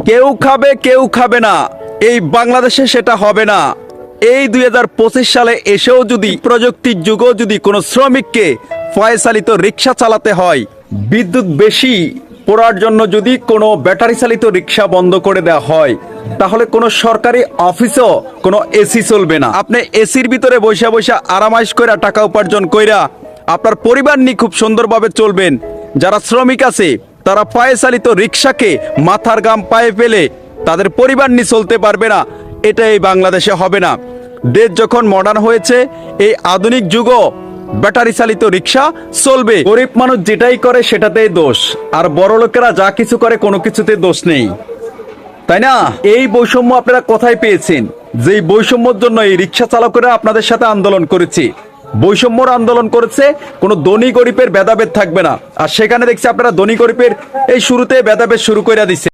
কেউ খাবে না, এই বাংলাদেশে সেটা হবে না। এই 2025 সালে এসেও যদি প্রযুক্তির যুগও যদি কোনো শ্রমিককে ফয়চালিত রিক্সা চালাতে হয়, বিদ্যুৎ বেশি পড়ার জন্য যদি কোনো ব্যাটারি চালিত রিক্সা বন্ধ করে দেওয়া হয়, তাহলে কোনো সরকারি অফিসও কোনো এসি চলবে না। আপনি এসির ভিতরে বৈশা বৈশা আরামাইশ কইরা টাকা উপার্জন কইরা আপনার পরিবার নিয়ে খুব সুন্দরভাবে চলবেন। যারা শ্রমিক আছে তারা পায়ে চালিত রিক্সাকে মাথার ঘাম পায়ে ফেলে তাদের পরিবার নিয়ে চলতে পারবে না। এটা এই বাংলাদেশে হবে না। দেশ যখন মডার্ন হয়েছে, এই আধুনিক যুগও ব্যাটারি চালিত রিক্সা চলবে। গরিব মানুষ যেটাই করে সেটাতেই দোষ, আর বড় লোকেরা যা কিছু করে কোনো কিছুতে দোষ নেই, তাই না? এই বৈষম্য আপনারা কোথায় পেয়েছেন? যে বৈষম্যর জন্য এই রিক্সা চালকেরা আপনাদের সাথে আন্দোলন করেছে, বৈষম্যর আন্দোলন করেছে। কোনো ধনী গরিবের ভেদাভেদ থাকবে না। আর সেখানে দেখছি আপনারা ধনী গরিবের এই শুরুতে ভেদাভেদ শুরু করে দিচ্ছে।